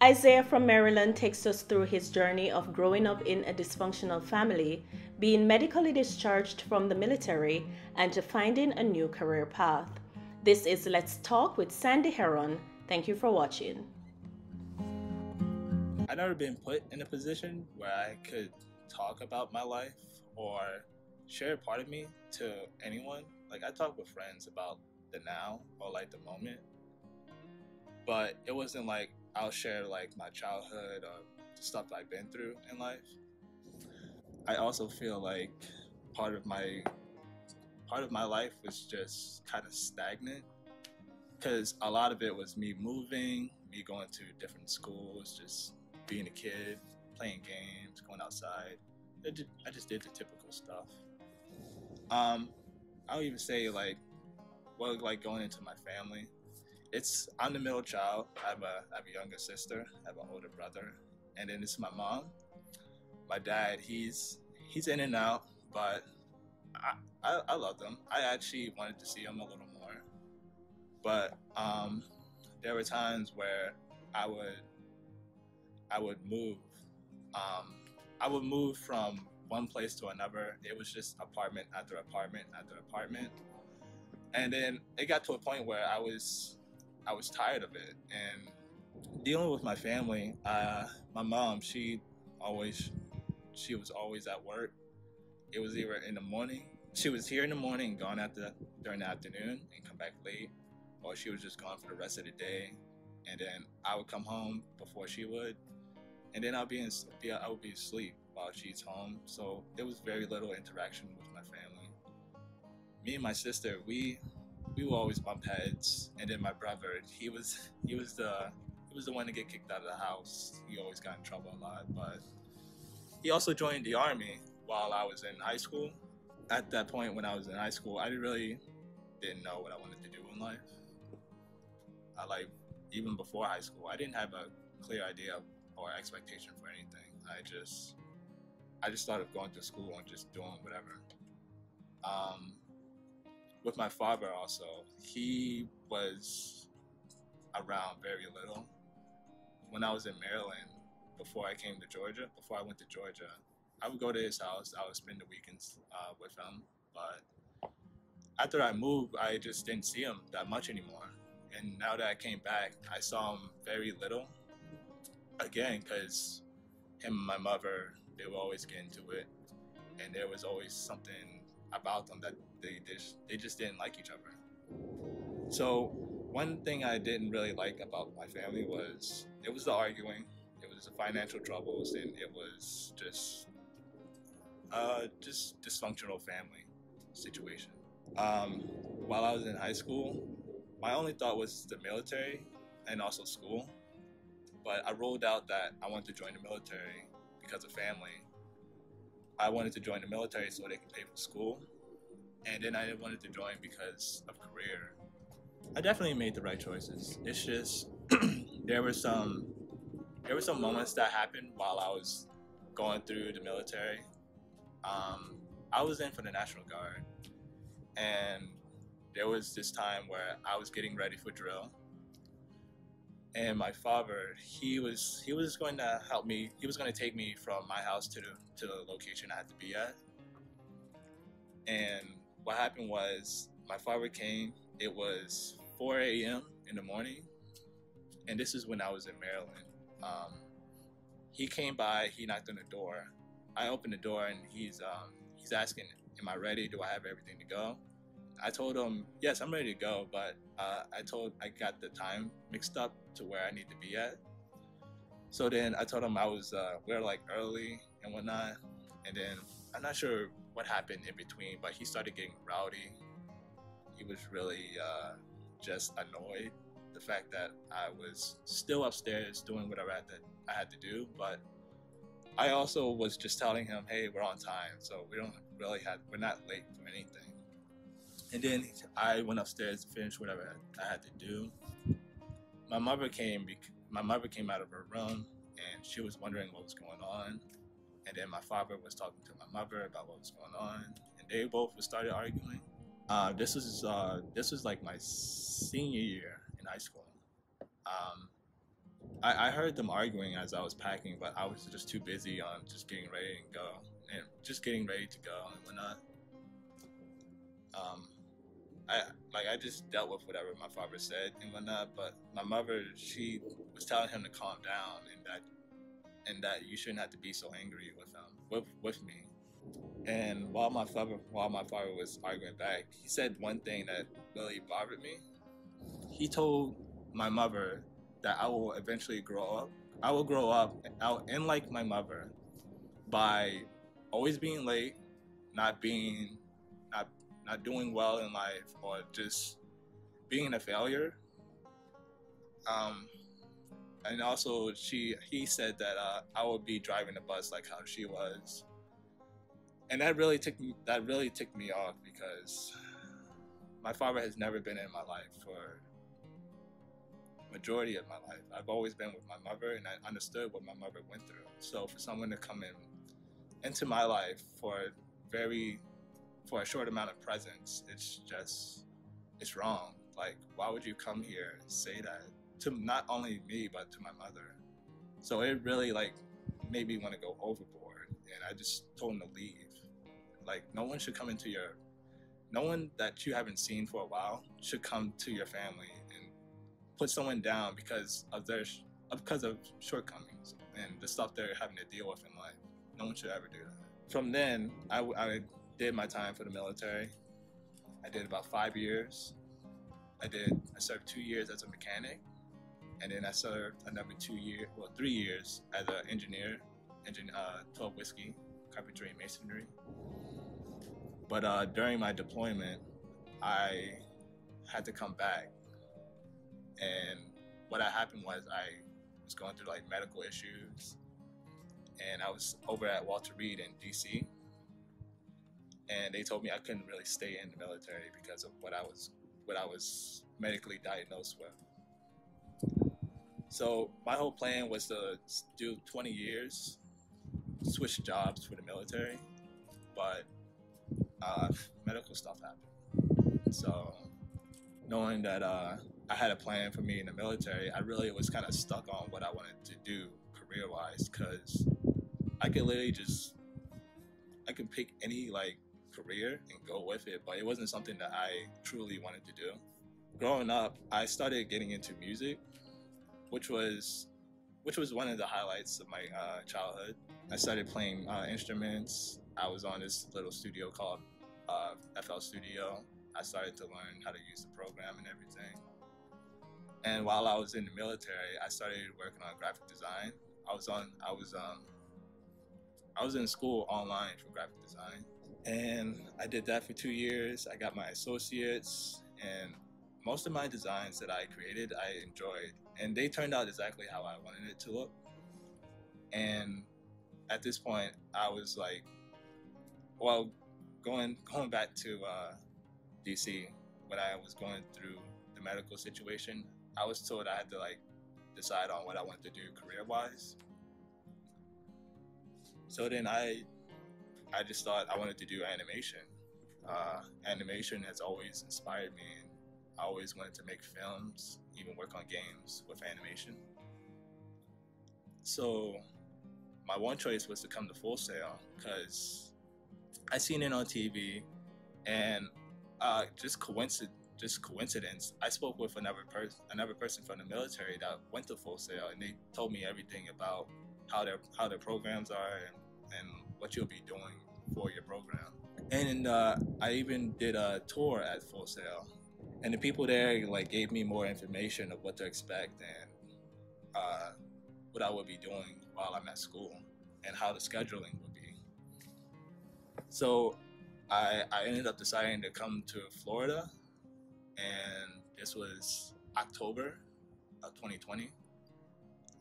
Isaiah from Maryland takes us through his journey of growing up in a dysfunctional family, being medically discharged from the military, and to finding a new career path. This is Let's Talk with Sandy Heron. Thank you for watching. I've never been put in a position where I could talk about my life or share a part of me to anyone. Like, I talk with friends about the now or like the moment, but it wasn't like I'll share like my childhood or the stuff I've been through in life. I also feel like part of my part of my life was just kind of stagnant because a lot of it was me moving, me going to different schools, just being a kid, playing games, going outside. I just did the typical stuff. Um, I'll even say like going into my family. I'm the middle child. I have a younger sister. I have an older brother, and then it's my mom. My dad, he's in and out, but I love them. I actually wanted to see him a little more, but there were times where I would I would move. Um, I would move from one place to another. It was just apartment after apartment after apartment, and then it got to a point where I was tired of it and dealing with my family. My mom, always she was always at work. It was either in the morning. She was here in the morning and gone during the afternoon and come back late, or she was just gone for the rest of the day. And then I would come home before she would, and then I would be asleep while she's home. So there was very little interaction with my family. Me and my sister, we would always bump heads, and then my brother, he was the one to get kicked out of the house. He always got in trouble a lot, but he also joined the army while I was in high school. At that point, when I was in high school, I really didn't know what I wanted to do in life. I like Even before high school, I didn't have a clear idea or expectation for anything. I just started going to school and just doing whatever. Um, with my father also, he was around very little. When I was in Maryland, before I went to Georgia, I would go to his house. I would spend the weekends with him. But after I moved, I just didn't see him that much anymore. And now that I came back, I saw him very little again because him and my mother, they would always get into it, and there was always something about them that they just didn't like each other. So one thing I didn't really like about my family was it was the arguing, it was the financial troubles, and it was just dysfunctional family situation. While I was in high school, my only thought was the military and also school. But I rolled out that I wanted to join the military because of family. I wanted to join the military so they could pay for school. And then I wanted to join because of career. I definitely made the right choices. It's just there were some moments that happened while I was going through the military. I was in for the National Guard, and there was this time where I was getting ready for drill, and my father, he was going to help me. He was going to take me from my house to the location I had to be at. And what happened was my father came. It was 4 a.m. in the morning, and this is when I was in Maryland. He came by. He knocked on the door. I opened the door, and he's asking, "Am I ready? Do I have everything to go?" I told him, "Yes, I'm ready to go," but I got the time mixed up to where I need to be at. So then I told him we were like early and whatnot, and then I'm not sure what happened in between, but he started getting rowdy. He was really just annoyed the fact that I was still upstairs doing whatever I had to do, but I also was just telling him, "Hey, we're on time, so we're not late for anything." And then I went upstairs to finish whatever I had to do. My mother came. My mother came out of her room, and she was wondering what was going on. And then my father was talking to my mother about what was going on, and they both started arguing. This was like my senior year in high school. Um, I heard them arguing as I was packing, but I was just too busy on just getting ready and go, and just getting ready to go and whatnot. Um, I just dealt with whatever my father said and whatnot, but my mother, she was telling him to calm down and that you shouldn't have to be so angry with him with me. And while my father was arguing back, he said one thing that really bothered me. He told my mother that I will eventually grow up. I will grow up out and like my mother by always being late, not being not not doing well in life, or just being a failure. Um, and also he said that I would be driving the bus like how she was, and that really ticked me off because my father has never been in my life for majority of my life. I've always been with my mother, and I understood what my mother went through. So for someone to come into my life for a short amount of presence, it's wrong. Like, why would you come here and say that to not only me but to my mother? So it really like made me want to go overboard, and I just told him to leave. Like, no one that you haven't seen for a while should come to your family and put someone down because of shortcomings and the stuff they're having to deal with in life. No one should ever do that. From then, I did my time for the military. I did about 5 years. I served 2 years as a mechanic, and then I served another 3 years as an engineer, 12 whiskey, carpentry and masonry. But during my deployment, I had to come back, and what had happened was I was going through like medical issues, and I was over at Walter Reed in DC, and they told me I couldn't really stay in the military because of what I was medically diagnosed with. So my whole plan was to do 20 years, switch jobs for the military, but medical stuff happened. So knowing that I had a plan for me in the military, I really was kind of stuck on what I wanted to do career-wise, because I could pick any like career and go with it, but it wasn't something that I truly wanted to do. Growing up, I started getting into music, which was one of the highlights of my childhood. I started playing instruments. I was on this little studio called FL Studio. I started to learn how to use the program and everything. And while I was in the military, I started working on graphic design. I was in school online for graphic design, and I did that for 2 years. I got my associates, and most of my designs that I created, I enjoyed, and they turned out exactly how I wanted it to look. And at this point, I was like, well, going back to DC, when I was going through the medical situation, I was told I had to like decide on what I wanted to do career-wise. So then I just thought I wanted to do animation. Animation has always inspired me, and I always wanted to make films, even work on games with animation. So my one choice was to come to Full Sail because I seen it on TV, and just coincidence, I spoke with another person from the military that went to Full Sail, and they told me everything about how their programs are and what you'll be doing for your program. And I even did a tour at Full Sail, and the people there like gave me more information of what to expect and what I would be doing while I'm at school and how the scheduling would be. So I ended up deciding to come to Florida, and this was October of 2020.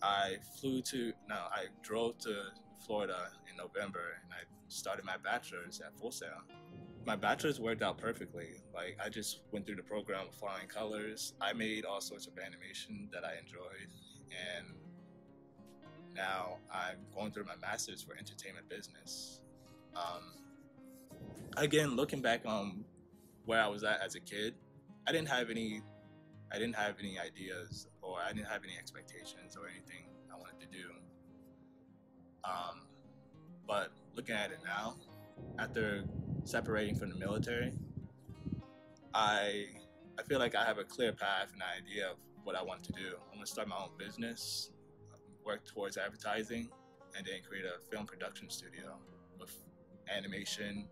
I drove to Florida in November, and I started my bachelor's at Full Sail. My bachelor's worked out perfectly. Like, I just went through the program with flying colors. I made all sorts of animation that I enjoyed, and now I'm going through my master's for entertainment business. Again, looking back on where I was at as a kid, I didn't have any ideas or or I didn't have any expectations or anything I wanted to do. But looking at it now, after separating from the military, I feel like I have a clear path and idea of what I want to do. I'm going to start my own business, work towards advertising, and then create a film production studio with animation,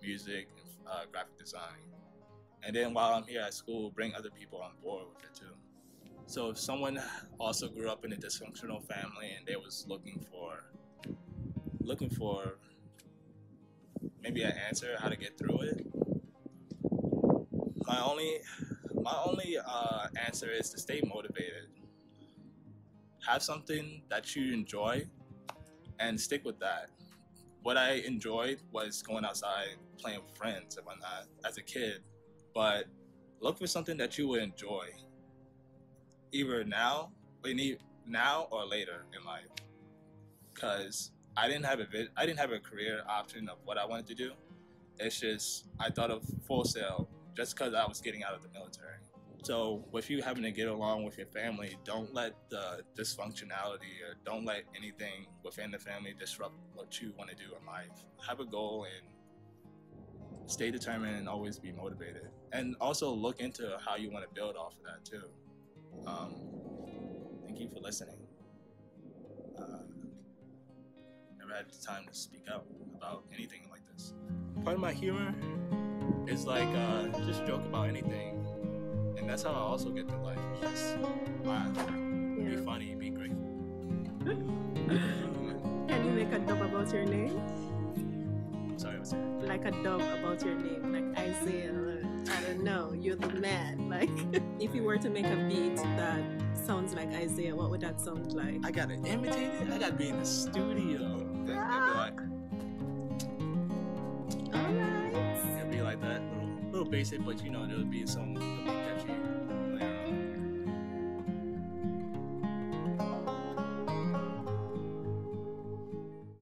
music, and graphic design. And then while I'm here at school, bring other people on board with it too. So if someone also grew up in a dysfunctional family and they was looking for maybe an answer how to get through it, my only answer is to stay motivated. Have something that you enjoy and stick with that. What I enjoyed was going outside, playing with friends and whatnot as a kid. But look for something that you would enjoy, either now or later in life. Because I didn't have a career option of what I wanted to do. It's just I thought of Full Sail just because I was getting out of the military. So with you having to get along with your family, don't let the dysfunctionality or don't let anything within the family disrupt what you want to do in life. Have a goal and stay determined and always be motivated. And also look into how you want to build off of that too. Thank you for listening. Never had the time to speak out about anything like this. Part of my humor is like just joke about anything. And that's how I also get through life. It's just laugh, be funny, be grateful. Can you make a dub about your name? I'm sorry, what's that? Like a dub about your name, like Isaiah. I don't know. You're the man. Like, if you were to make a beat that sounds like Isaiah, what would that sound like? I gotta imitate it. I gotta be in the studio. Alright. It'll be like that, little basic, but it'll be catchy.